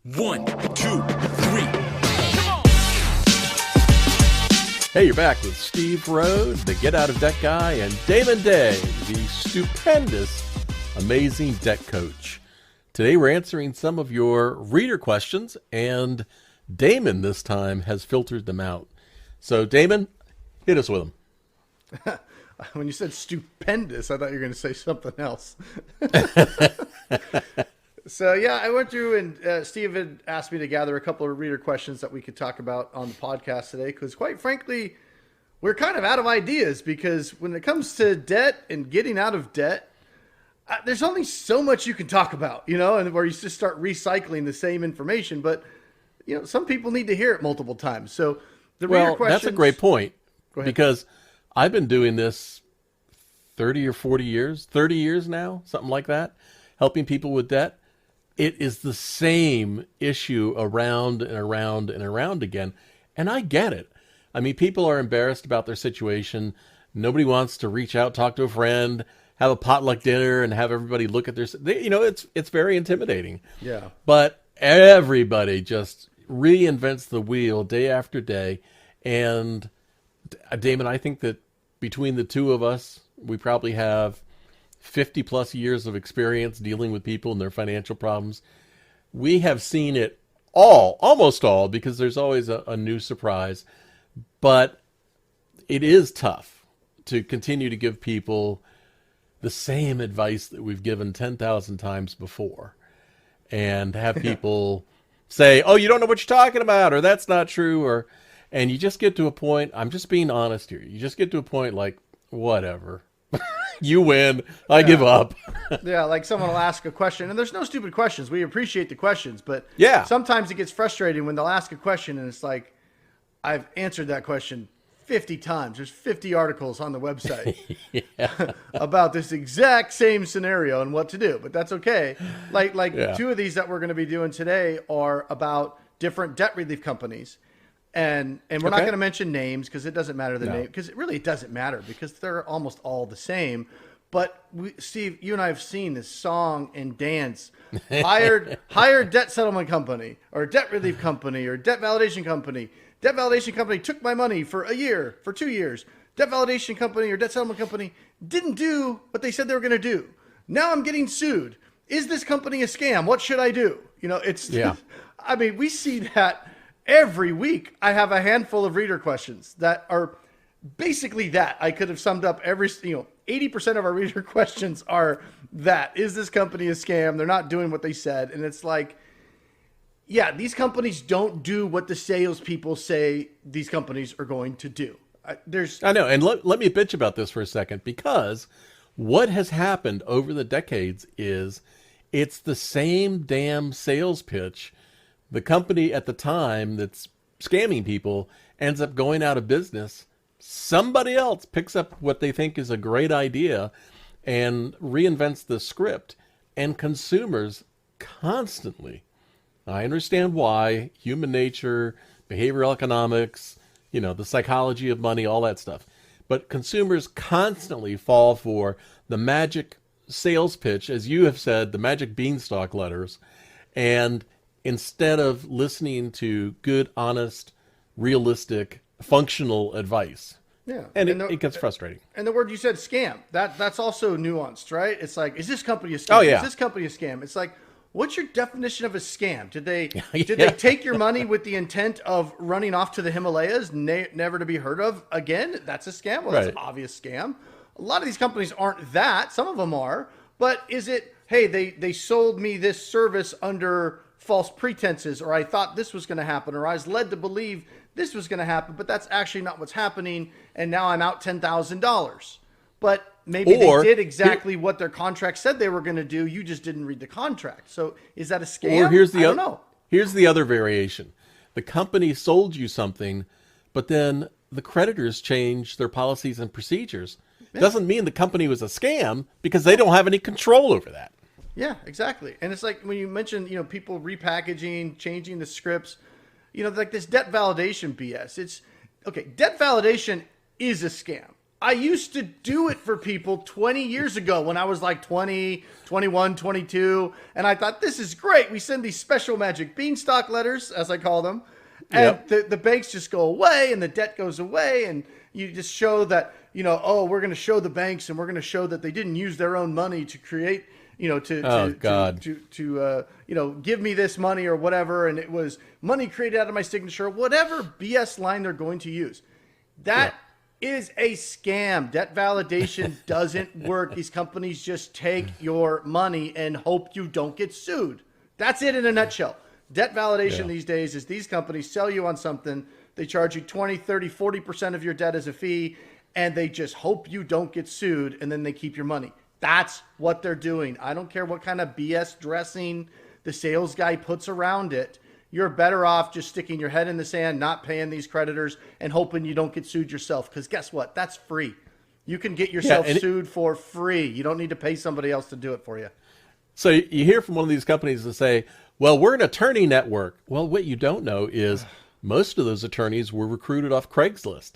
1, 2, 3. Hey, you're back with Steve Rhodes, the Get Out of Debt guy, and Damon Day, the stupendous, amazing debt coach. Today we're answering some of your reader questions, and Damon this time has filtered them out. So, Damon, hit us with them. When you said stupendous, I thought you were going to say something else. So, yeah, I went through and Steve had asked me to gather a couple of reader questions that we could talk about on the podcast today because, quite frankly, we're kind of out of ideas because when it comes to debt and getting out of debt, there's only so much you can talk about, and where you just start recycling the same information. But, some people need to hear it multiple times. So, the reader questions... that's a great point because I've been doing this 30 or 40 years, 30 years now, something like that, helping people with debt. It is the same issue around and around and around again. And I get it. I mean, people are embarrassed about their situation. Nobody wants to reach out, talk to a friend, have a potluck dinner and have everybody look at their, it's very intimidating. Yeah. But everybody just reinvents the wheel day after day. And Damon, I think that between the two of us, we probably have 50 plus years of experience dealing with people and their financial problems. We have seen it all, almost all, because there's always a new surprise. But it is tough to continue to give people the same advice that we've given 10,000 times before and have people say, oh, you don't know what you're talking about, or that's not true, and you just get to a point, I'm just being honest here, you just get to a point like, whatever. You win. I give up. Yeah, like someone will ask a question, and there's no stupid questions. We appreciate the questions, but yeah, sometimes it gets frustrating when they'll ask a question, and it's like, I've answered that question 50 times. There's 50 articles on the website about this exact same scenario and what to do, but that's okay. Two of these that we're going to be doing today are about different debt relief companies. And we're not going to mention names because it doesn't matter name, because it doesn't matter because they're almost all the same. But Steve, you and I have seen this song and dance. Hired debt settlement company or debt relief company or debt validation company. Debt validation company took my money for a year, for 2 years. Debt validation company or debt settlement company didn't do what they said they were going to do. Now I'm getting sued. Is this company a scam? What should I do? I mean, we see that. Every week, I have a handful of reader questions that are basically that. I could have summed up 80% of our reader questions are that. Is this company a scam? They're not doing what they said. And it's like, yeah, these companies don't do what the salespeople say these companies are going to do. I know. And let me bitch about this for a second, because what has happened over the decades is it's the same damn sales pitch. The company at the time that's scamming people ends up going out of business. Somebody else picks up what they think is a great idea and reinvents the script. And consumers constantly, I understand why, human nature, behavioral economics, the psychology of money, all that stuff. But consumers constantly fall for the magic sales pitch, as you have said, the magic beanstalk letters, and instead of listening to good, honest, realistic, functional advice. Yeah. And it gets frustrating. And the word you said, scam, that's also nuanced, right? It's like, is this company a scam? Oh, yeah. Is this company a scam? It's like, what's your definition of a scam? Did they take your money with the intent of running off to the Himalayas, never to be heard of again? That's a scam? Well, that's an obvious scam. A lot of these companies aren't that. Some of them are. But is it, hey, they sold me this service under false pretenses, or I thought this was going to happen, or I was led to believe this was going to happen, but that's actually not what's happening, and now I'm out $10,000. But maybe they did exactly what their contract said they were going to do. You just didn't read the contract. So is that a scam? Or I don't know. Here's the other variation. The company sold you something, but then the creditors changed their policies and procedures. Yeah. Doesn't mean the company was a scam because they don't have any control over that. Yeah, exactly. And it's like when you mentioned, people repackaging, changing the scripts, like this debt validation BS. It's okay. Debt validation is a scam. I used to do it for people 20 years ago when I was like 20, 21, 22. And I thought, this is great. We send these special magic beanstalk letters, as I call them. And the banks just go away and the debt goes away. And you just show that, we're going to show the banks and we're going to show that they didn't use their own money to create, to give me this money or whatever. And it was money created out of my signature, whatever BS line they're going to use. That is a scam. Debt validation doesn't work. These companies just take your money and hope you don't get sued. That's it in a nutshell. Debt validation these days is these companies sell you on something. They charge you 20, 30, 40% of your debt as a fee, and they just hope you don't get sued, and then they keep your money. That's what they're doing. I don't care what kind of BS dressing the sales guy puts around it. You're better off just sticking your head in the sand, not paying these creditors, and hoping you don't get sued yourself. Because guess what? That's free. You can get yourself sued for free. You don't need to pay somebody else to do it for you. So you hear from one of these companies that say, well, we're an attorney network. Well, what you don't know is most of those attorneys were recruited off Craigslist.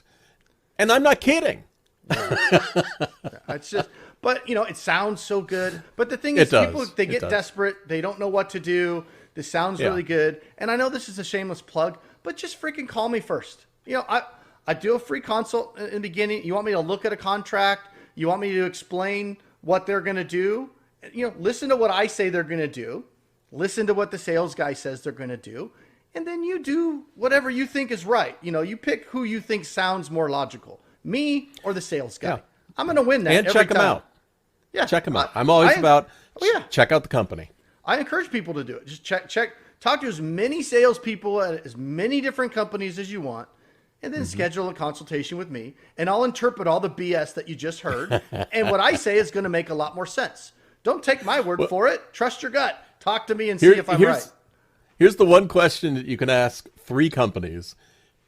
And I'm not kidding. It's just, but it sounds so good. But the thing is, people, they get desperate. They don't know what to do. This sounds really good. And I know this is a shameless plug, but just freaking call me first. I do a free consult in the beginning. You want me to look at a contract? You want me to explain what they're going to do? Listen to what I say they're going to do. Listen to what the sales guy says they're going to do. And then you do whatever you think is right. You pick who you think sounds more logical, me or the sales guy. I'm going to win that. And every check them time. out. Yeah, check them out. I'm always about check out the company. I encourage people to do it. Just check, talk to as many salespeople at as many different companies as you want, and then schedule a consultation with me, and I'll interpret all the BS that you just heard. And what I say is going to make a lot more sense. Don't take my word for it. Trust your gut. Talk to me and see if I'm right. Here's the one question that you can ask 3 companies,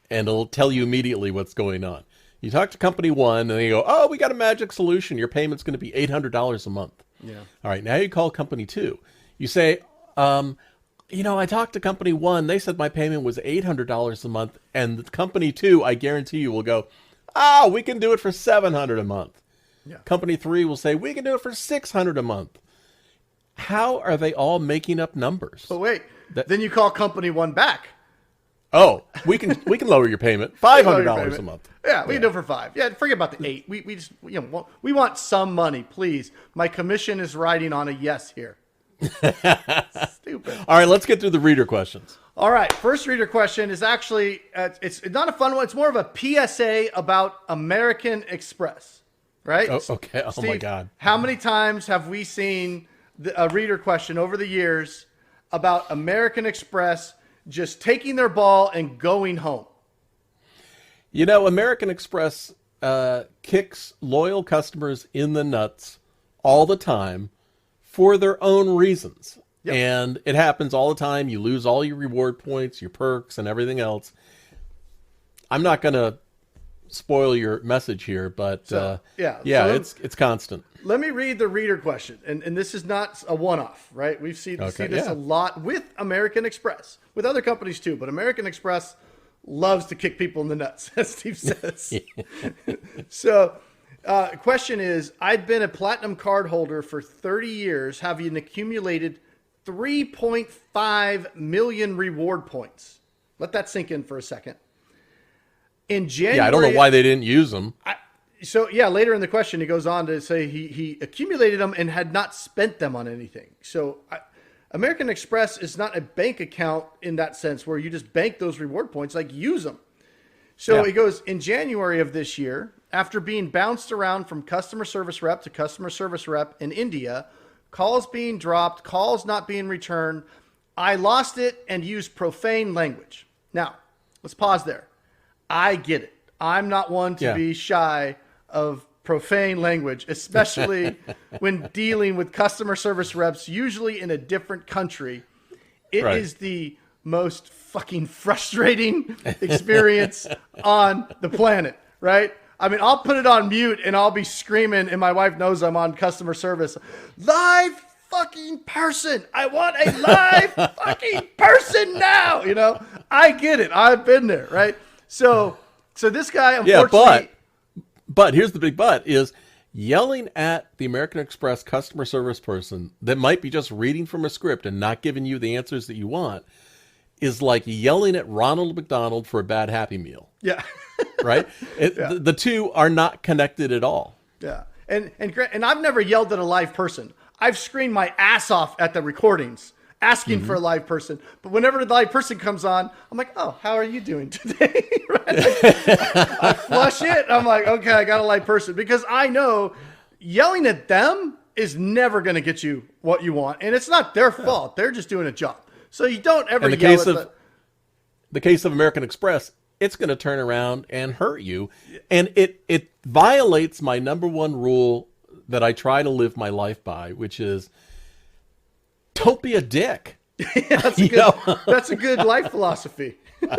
and it'll tell you immediately what's going on. You talk to company 1, and they go, oh, we got a magic solution. Your payment's going to be $800 a month. Yeah. All right, now you call company 2. You say, I talked to company 1. They said my payment was $800 a month. And the company 2, I guarantee you, will go, we can do it for $700 a month. Yeah. Company 3 will say, we can do it for $600 a month. How are they all making up numbers? But wait, then you call company 1 back. Oh, we can lower your payment $500 a month. Yeah, we can do it for $5. Yeah, forget about the 8. We just we want some money, please. My commission is riding on a yes here. Stupid. All right, let's get through the reader questions. All right, first reader question is actually it's not a fun one. It's more of a PSA about American Express, right? Oh, okay. Steve, my God. How many times have we seen a reader question over the years about American Express just taking their ball and going home? American Express kicks loyal customers in the nuts all the time for their own reasons. Yep. And it happens all the time. You lose all your reward points, your perks, and everything else. I'm not going to spoil your message here, but it's constant. Let me read the reader question. And this is not a one-off, right? We see this a lot with American Express, with other companies too, but American Express loves to kick people in the nuts, as Steve says. So, question is, I've been a platinum card holder for 30 years, having accumulated 3.5 million reward points. Let that sink in for a second. In January, I don't know why they didn't use them. Later in the question, he goes on to say he accumulated them and had not spent them on anything. So American Express is not a bank account in that sense where you just bank those reward points, like use them. So he goes, in January of this year, after being bounced around from customer service rep to customer service rep in India, calls being dropped, calls not being returned, I lost it and used profane language. Now, let's pause there. I get it. I'm not one to be shy of profane language, especially when dealing with customer service reps, usually in a different country. It is the most fucking frustrating experience on the planet, right? I mean, I'll put it on mute and I'll be screaming, and my wife knows I'm on customer service. Live fucking person. I want a live fucking person now. I get it. I've been there, right? So this guy, unfortunately. But here's the big but is yelling at the American Express customer service person that might be just reading from a script and not giving you the answers that you want is like yelling at Ronald McDonald for a bad Happy Meal. Yeah. Right? The two are not connected at all. Yeah. And I've never yelled at a live person. I've screamed my ass off at the recordings asking for a live person. But whenever the live person comes on, I'm like, oh, how are you doing today? Right? I flush it. I'm like, okay, I got a live person. Because I know yelling at them is never going to get you what you want. And it's not their fault. They're just doing a job. So you don't ever yell at the case of American Express, it's going to turn around and hurt you. And it violates my number one rule that I try to live my life by, which is don't be a dick. Yeah, that's a good life philosophy. I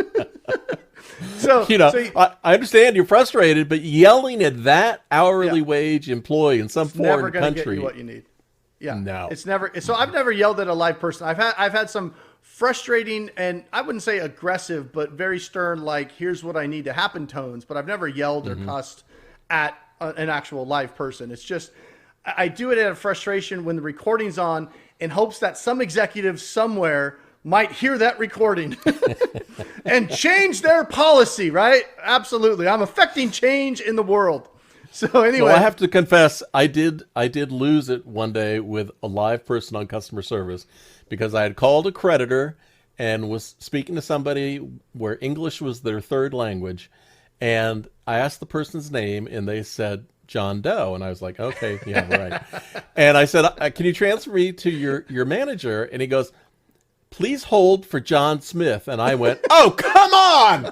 understand you're frustrated, but yelling at that hourly wage employee in some foreign country, never going to get you what you need. Yeah, no, it's never. So I've never yelled at a live person. I've had some frustrating and I wouldn't say aggressive, but very stern, like here's what I need to happen tones. But I've never yelled or cussed at an actual live person. It's just I do it out of frustration when the recording's on, in hopes that some executive somewhere might hear that recording and change their policy, right? Absolutely. I'm affecting change in the world. So anyway. So I have to confess, I did lose it one day with a live person on customer service because I had called a creditor and was speaking to somebody where English was their third language. And I asked the person's name and they said, John Doe. And I was like, okay, yeah, right. And I said, can you transfer me to your manager? And he goes, please hold for John Smith. And I went, oh, come on.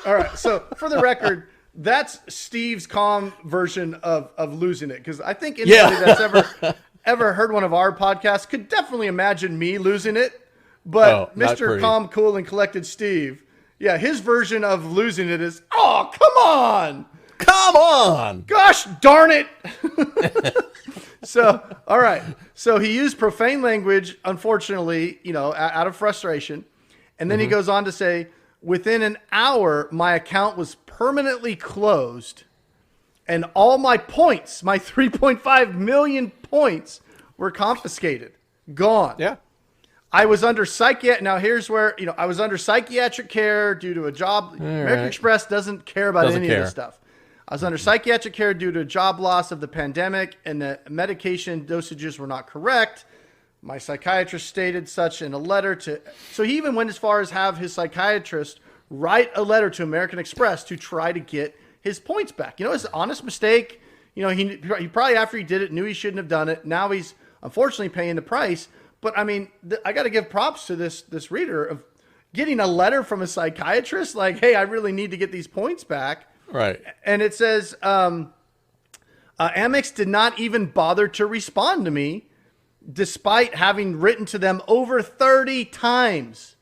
All right. So for the record, that's Steve's calm version of losing it. Because I think anybody that's ever heard one of our podcasts could definitely imagine me losing it. But Mr. Calm, Cool, and Collected Steve, yeah, his version of losing it is, oh, come on. Come on! Gosh darn it! So, all right. So he used profane language, unfortunately, out of frustration. And then he goes on to say, within an hour, my account was permanently closed and all my points, my 3.5 million points, were confiscated. Gone. Yeah. I was under now here's where, I was under psychiatric care due to a job. American Express doesn't care about any of this stuff. I was under psychiatric care due to job loss of the pandemic, and the medication dosages were not correct. My psychiatrist stated such in a letter so he even went as far as have his psychiatrist write a letter to American Express to try to get his points back. It's an honest mistake. He probably, after he did it, knew he shouldn't have done it. Now he's unfortunately paying the price. But I mean, I got to give props to this reader of getting a letter from a psychiatrist like, hey, I really need to get these points back. Right. And it says, Amex did not even bother to respond to me, despite having written to them over 30 times.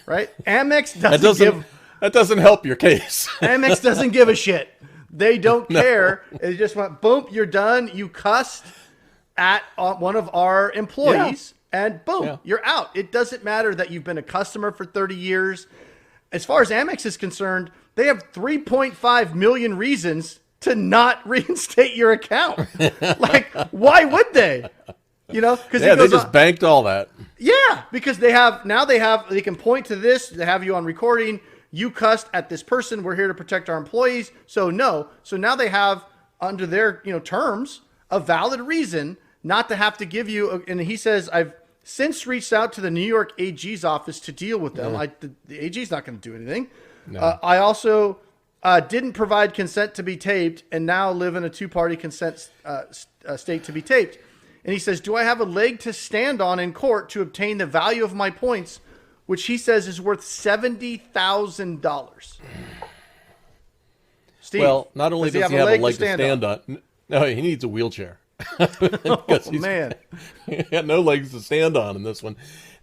Right? Amex that doesn't help your case. Amex doesn't give a shit. They don't care. It just went, boom, you're done. You cussed at one of our employees, and boom, you're out. It doesn't matter that you've been a customer for 30 years. As far as Amex is concerned, they have 3.5 million reasons to not reinstate your account. Like, why would they? Because they just banked all that. Yeah, because they can point to this. They have you on recording. You cussed at this person. We're here to protect our employees. So no. So now they have under their terms a valid reason not to have to give you. And he says, I've since reached out to the New York AG's office to deal with them. The AG's not going to do anything. No. I also didn't provide consent to be taped and now live in a two-party consent state to be taped. And he says, do I have a leg to stand on in court to obtain the value of my points, which he says is worth $70,000? Steve, well, not only does he have a leg to stand on, no, he needs a wheelchair. Oh, man. He had no legs to stand on in this one.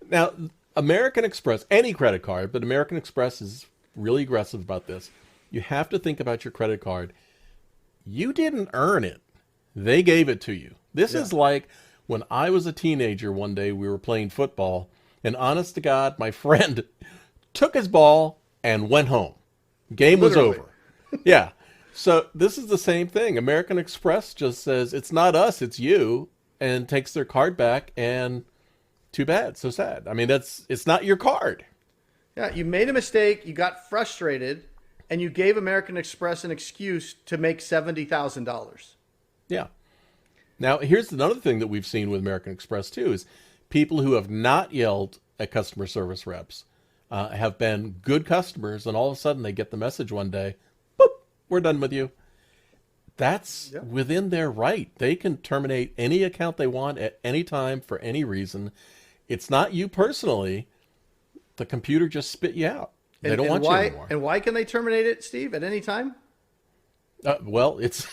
Now, American Express, any credit card, but American Express is really aggressive about this. You have to think about your credit card. You didn't earn it. They gave it to you. This is like when I was a teenager one day, we were playing football, and honest to God, my friend took his ball and went home. Game was over. Yeah. So this is the same thing. American Express just says, it's not us, it's you, and takes their card back, and too bad, so sad. I mean, it's not your card. Yeah, you made a mistake, you got frustrated, and you gave American Express an excuse to make $70,000. Yeah. Now, here's another thing that we've seen with American Express, too, is people who have not yelled at customer service reps have been good customers, and all of a sudden they get the message one day, boop, we're done with you. That's within their right. They can terminate any account they want at any time for any reason. It's not you personally. The computer just spit you out. They don't want you anymore. And why can they terminate it, Steve, at any time? Well, it's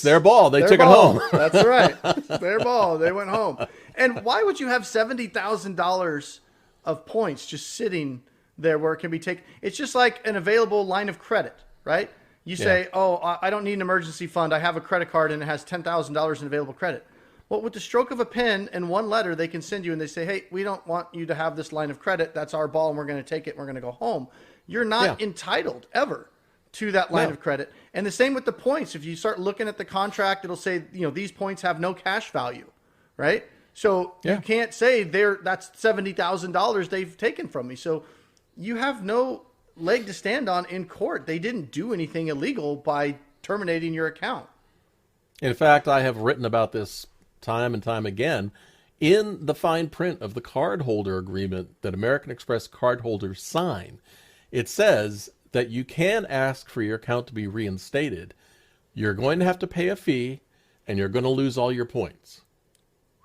their ball. They took it home. That's right. It's their ball. They went home. And why would you have $70,000 of points just sitting there where it can be taken? It's just like an available line of credit, right? You say, oh, I don't need an emergency fund. I have a credit card and it has $10,000 in available credit. Well, with the stroke of a pen and one letter, they can send you and they say, hey, we don't want you to have this line of credit. That's our ball and we're going to take it and we're going to go home. You're not entitled ever to that line of credit. And the same with the points. If you start looking at the contract, it'll say, these points have no cash value, right? So you can't say that's $70,000 they've taken from me. So you have no leg to stand on in court. They didn't do anything illegal by terminating your account. In fact, I have written about this time and time again in the fine print of the cardholder agreement that American Express cardholders sign. It says that you can ask for your account to be reinstated. You're going to have to pay a fee and you're going to lose all your points.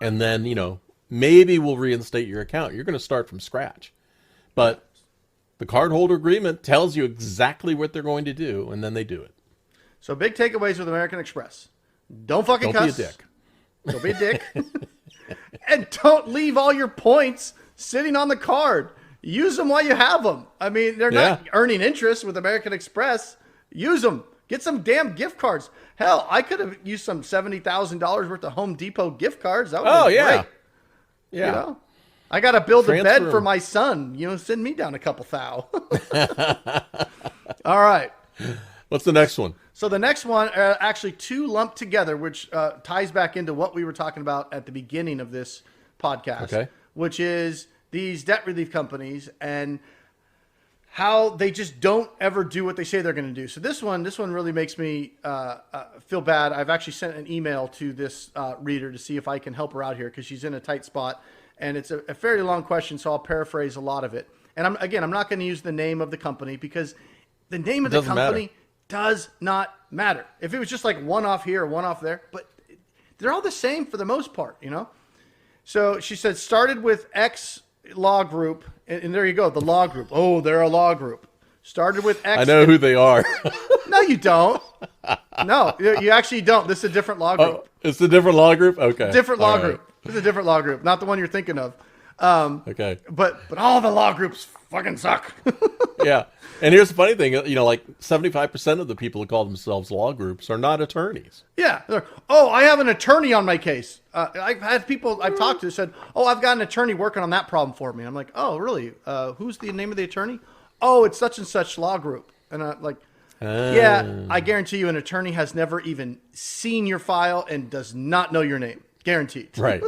And then, maybe we'll reinstate your account. You're going to start from scratch. But the cardholder agreement tells you exactly what they're going to do, and then they do it. So big takeaways with American Express. Don't fucking cuss. Don't be a dick. Don't be a dick. And don't leave all your points sitting on the card. Use them while you have them. I mean, they're not earning interest with American Express. Use them. Get some damn gift cards. Hell, I could have used some $70,000 worth of Home Depot gift cards. That would have been great. Yeah. I got to build a bed for my son. Send me down a couple thou. All right. What's the next one? So the next one, actually two lumped together, which ties back into what we were talking about at the beginning of this podcast, which is these debt relief companies and how they just don't ever do what they say they're going to do. So this one really makes me feel bad. I've actually sent an email to this reader to see if I can help her out here because she's in a tight spot. And it's a fairly long question, so I'll paraphrase a lot of it. And I'm not going to use the name of the company because the name of the company does not matter. If it was just like one off here or one off there, but they're all the same for the most part, So she said, started with X law group, and there you go, the law group. Oh, they're a law group. Started with X. I know who they are. No, you don't. No, you actually don't. This is a different law group. Oh, it's a different law group? Okay. Different law group. This is a different law group, not the one you're thinking of. Okay. But all the law groups fucking suck. Yeah. And here's the funny thing, like 75% of the people who call themselves law groups are not attorneys. Yeah. I have an attorney on my case. I've had people I've talked to said, I've got an attorney working on that problem for me. I'm like, oh, really? Who's the name of the attorney? Oh, it's such and such law group. And I'm like, yeah, I guarantee you an attorney has never even seen your file and does not know your name. Guaranteed. Right.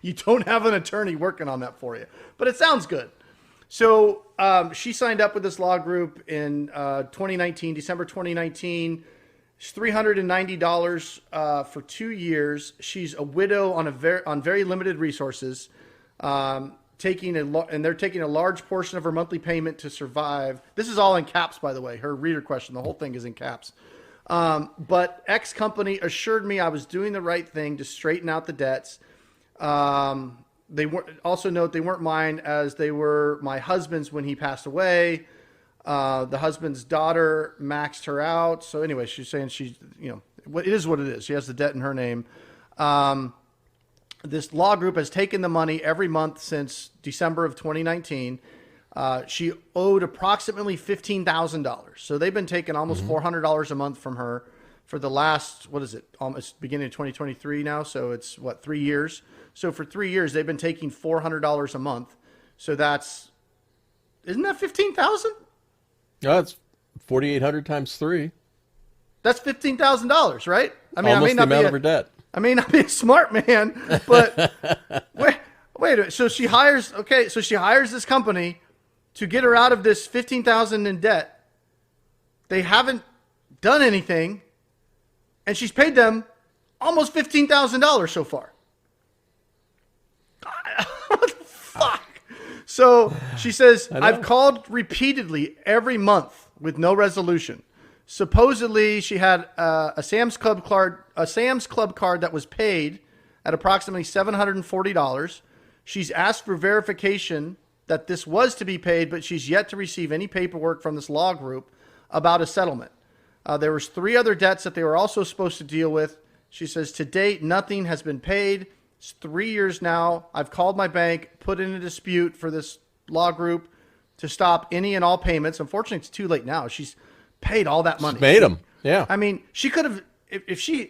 You don't have an attorney working on that for you. But it sounds good. So she signed up with this law group in 2019, December 2019. It's $390 for 2 years. She's a widow on very limited resources, and they're taking a large portion of her monthly payment to survive. This is all in caps, by the way. Her reader question, the whole thing is in caps. But X company assured me I was doing the right thing to straighten out the debts. They weren't mine as they were my husband's when he passed away. The husband's daughter maxed her out. So anyway, she's saying it is what it is. She has the debt in her name. This law group has taken the money every month since December of 2019. She owed approximately $15,000. So they've been taking almost $400 a month from her for the last, almost beginning of 2023 now. So it's 3 years. So for 3 years, they've been taking $400 a month. So isn't that $15,000? No, it's 4,800 times 3. That's $15,000, right? I mean, Almost I may the not amount be of her debt. I may not be a smart man, but wait a minute. So she hires this company to get her out of this $15,000 in debt. They haven't done anything, and she's paid them almost $15,000 so far. What the fuck? So she says, I've called repeatedly every month with no resolution. Supposedly, she had a Sam's Club card that was paid at approximately $740. She's asked for verification that this was to be paid, but she's yet to receive any paperwork from this law group about a settlement. There was 3 other debts that they were also supposed to deal with. She says, to date, nothing has been paid. It's 3 years now. I've called my bank, put in a dispute for this law group to stop any and all payments. Unfortunately, it's too late now. She's paid all that money. She's made them. Yeah. I mean, she could have, if she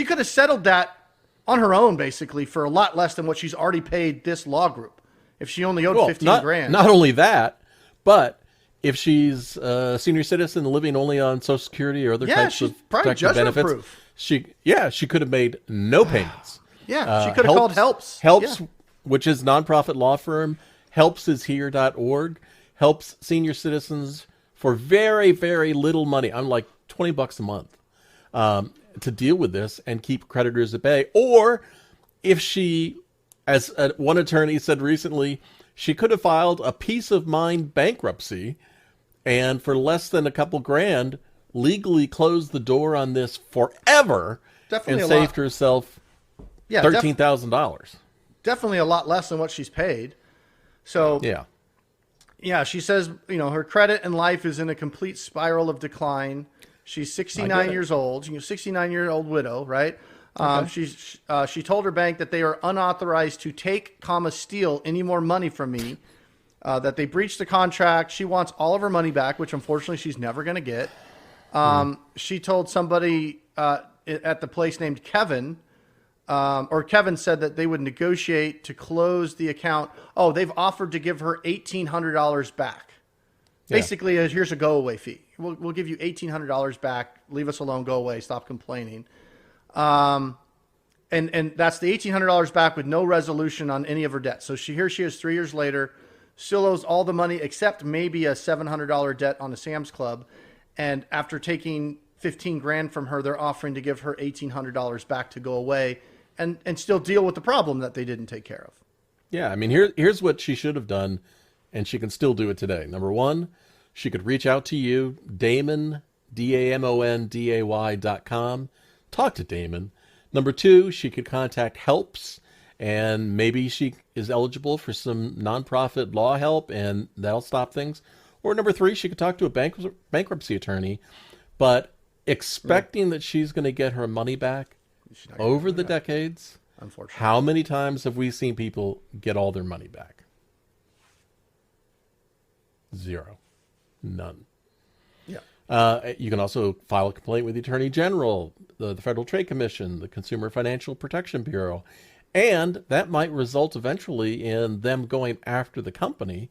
could have settled that on her own, basically, for a lot less than what she's already paid this law group. If she only owed 15 grand. Not only that, but if she's a senior citizen living only on Social Security or other types of protected benefits, proof. she could have made no payments. Yeah, she could have called Helps. Helps, which is a nonprofit law firm. Helpsishere.org. Helps senior citizens for very, very little money. I'm like $20 a month to deal with this and keep creditors at bay. Or if she, as one attorney said recently, she could have filed a peace of mind bankruptcy and for less than a couple grand legally closed the door on this forever. Definitely and saved herself $13,000. Definitely a lot less than what she's paid. So yeah, she says, her credit and life is in a complete spiral of decline. She's 69 years old. She's a 69-year-old widow, right? Okay. She told her bank that they are unauthorized to take, steal any more money from me, that they breached the contract. She wants all of her money back, which unfortunately she's never going to get. She told somebody at the place named Kevin, or Kevin said that they would negotiate to close the account. Oh, they've offered to give her $1,800 back. Yeah. Basically, here's a go-away fee. We'll give you $1,800 back. Leave us alone. Go away. Stop complaining. And that's the $1,800 back with no resolution on any of her debts. So here she is 3 years later, still owes all the money except maybe a $700 debt on the Sam's Club. And after taking 15 grand from her, they're offering to give her $1,800 back to go away and still deal with the problem that they didn't take care of. Yeah, I mean, here's what she should have done, and she can still do it today. Number one, she could reach out to you, Damon, DAMONDAY.com. Talk to Damon. Number two, she could contact Helps, and maybe she is eligible for some nonprofit law help, and that'll stop things. Or number three, she could talk to a bankruptcy attorney, but expecting that she's going to get her money back over the decades. Unfortunately. How many times have we seen people get all their money back? Zero. None. Yeah. You can also file a complaint with the Attorney General, the Federal Trade Commission, the Consumer Financial Protection Bureau, and that might result eventually in them going after the company.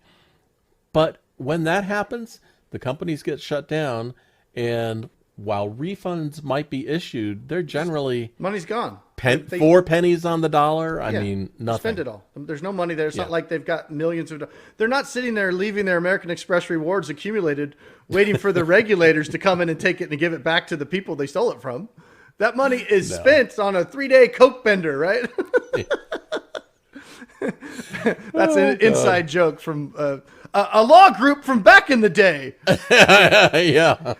But when that happens, the companies get shut down, and while refunds might be issued, they're generally money's gone. 4 pennies on the dollar. I mean, nothing. Spend it all. There's no money there. It's not like they've got millions of dollars. They're not sitting there leaving their American Express rewards accumulated, waiting for the regulators to come in and take it and give it back to the people they stole it from. That money is spent on a 3-day Coke bender, right? That's an inside joke from a law group from back in the day. Yeah.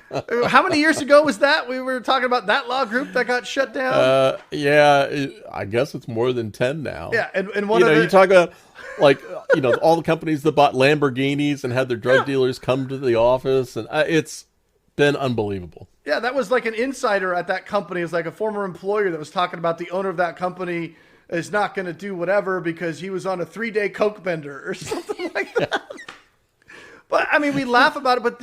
How many years ago was that? We were talking about that law group that got shut down. I guess it's more than 10 now. Yeah, and one you talk about all the companies that bought Lamborghinis and had their drug dealers come to the office, and it's been unbelievable. Yeah, that was like an insider at that company. It was like a former employer that was talking about the owner of that company is not going to do whatever because he was on a 3-day Coke bender or something like that. But I mean, we laugh about it, but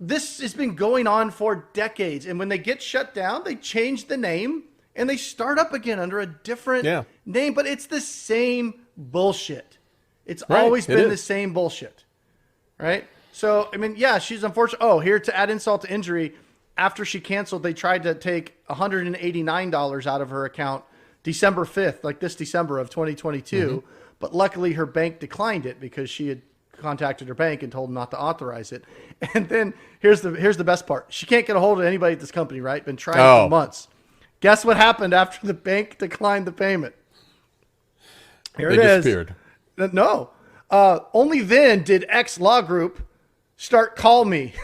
this has been going on for decades. And when they get shut down, they change the name and they start up again under a different name, but it's the same bullshit. It's always been the same bullshit. Right? So, I mean, she's unfortunate. Oh, here to add insult to injury, after she canceled, they tried to take $189 out of her account December 5th, like this December of 2022. But luckily her bank declined it because she had contacted her bank and told them not to authorize it. And then here's the best part. She can't get a hold of anybody at this company, right? Been trying for months. Guess what happened after the bank declined the payment? Here They it is. disappeared. No. Only then did X Law Group start Call Me.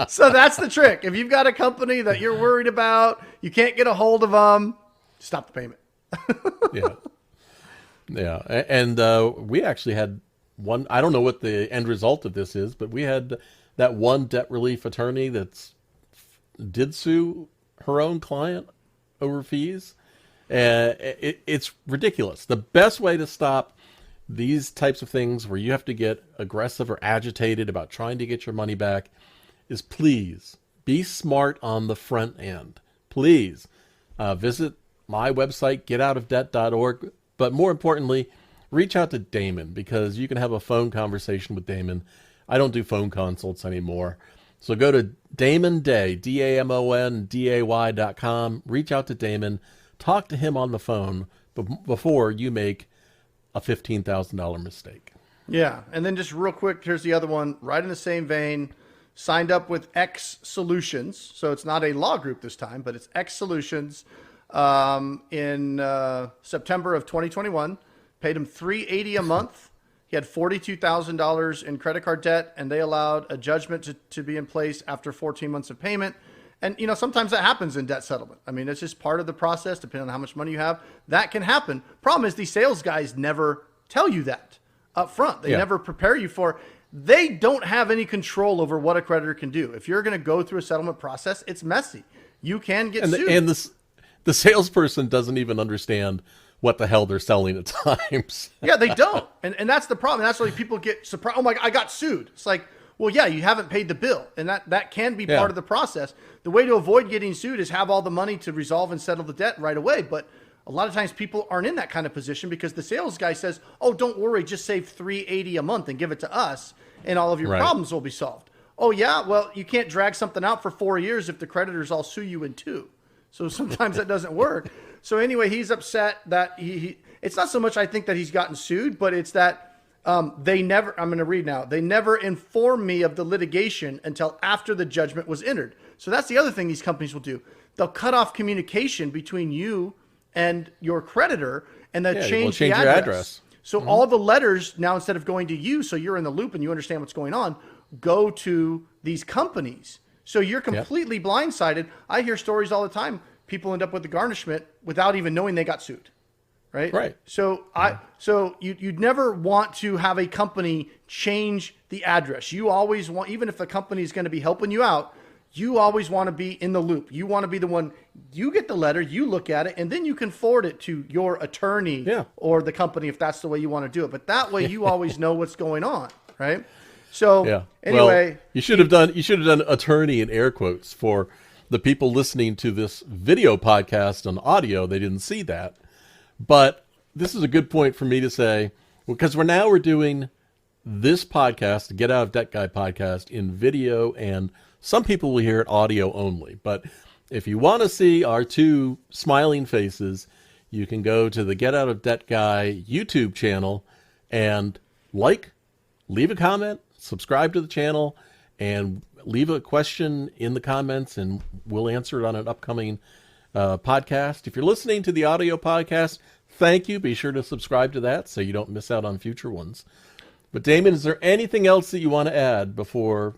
So that's the trick. If you've got a company that you're worried about, you can't get a hold of them, stop the payment. Yeah. And we actually had one, I don't know what the end result of this is, but we had that one debt relief attorney did sue her own client over fees. It's ridiculous. The best way to stop these types of things where you have to get aggressive or agitated about trying to get your money back is please be smart on the front end. Please visit my website, getoutofdebt.org. But more importantly, reach out to Damon, because you can have a phone conversation with Damon. I don't do phone consults anymore. So go to Damon Day, DamonDay.com. Reach out to Damon. Talk to him on the phone before you make a $15,000 mistake. Yeah. And then just real quick, here's the other one, right in the same vein. Signed up with X Solutions. So it's not a law group this time, but it's X Solutions in September of 2021. Paid him $380 a month. He had $42,000 in credit card debt, and they allowed a judgment to be in place after 14 months of payment. And, you know, sometimes that happens in debt settlement. I mean, it's just part of the process, depending on how much money you have. That can happen. Problem is, these sales guys never tell you that up front. They never prepare you for. They don't have any control over what a creditor can do. If you're going to go through a settlement process, it's messy. You can get sued. And the salesperson doesn't even understand what the hell they're selling at times. Yeah, they don't. And that's the problem. That's why people get surprised. Oh my God, I got sued. It's like, well, yeah, you haven't paid the bill. And that can be part of the process. The way to avoid getting sued is have all the money to resolve and settle the debt right away. But a lot of times people aren't in that kind of position because the sales guy says, oh, don't worry, just save $380 a month and give it to us and all of your problems will be solved. Oh yeah, well, you can't drag something out for 4 years if the creditors all sue you in 2. So sometimes that doesn't work. So anyway, he's upset that it's not so much I think that he's gotten sued, but it's that they never, I'm going to read now, they never informed me of the litigation until after the judgment was entered. So that's the other thing these companies will do. They'll cut off communication between you and your creditor, and they'll change the your address. So all the letters now, instead of going to you, so you're in the loop and you understand what's going on, go to these companies. So you're completely blindsided. I hear stories all the time. People end up with the garnishment without even knowing they got sued. Right. So you'd never want to have a company change the address. You always want, even if the company is going to be helping you out, you always want to be in the loop. You want to be the one, you get the letter, you look at it, and then you can forward it to your attorney or the company if that's the way you want to do it. But that way you always know what's going on, right? So anyway, well, you should have done attorney in air quotes for the people listening to this video podcast on audio. They didn't see that. But this is a good point for me to say, because we're doing this podcast, the Get Out of Debt Guy podcast, in video, and some people will hear it audio only. But if you want to see our two smiling faces, you can go to the Get Out of Debt Guy YouTube channel and leave a comment, subscribe to the channel, and leave a question in the comments, and we'll answer it on an upcoming podcast. If you're listening to the audio podcast, thank you. Be sure to subscribe to that so you don't miss out on future ones. But Damon, is there anything else that you want to add before?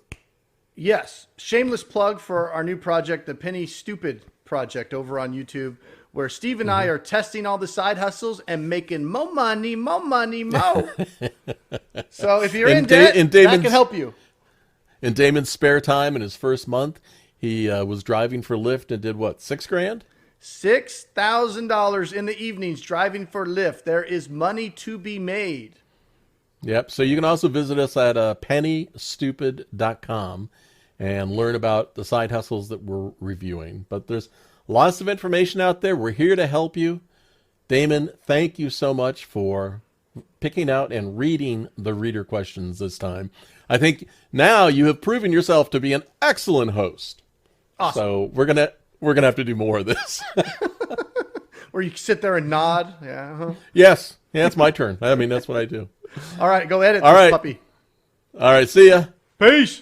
Yes. Shameless plug for our new project, the Penny Stupid project over on YouTube, where Steve and I are testing all the side hustles and making more money. So if you're in debt, that can help you. In Damon's spare time in his first month, he was driving for Lyft and did what, $6,000? $6,000 in the evenings driving for Lyft. There is money to be made. Yep. So you can also visit us at pennystupid.com and learn about the side hustles that we're reviewing. But there's lots of information out there. We're here to help you. Damon, thank you so much for picking out and reading the reader questions this time. I think now you have proven yourself to be an excellent host. Awesome. So we're gonna have to do more of this. Where you sit there and nod. Yeah. Uh-huh. Yes. Yeah, it's my turn. I mean, that's what I do. All right, go edit All this right. puppy. All right. See ya. Peace.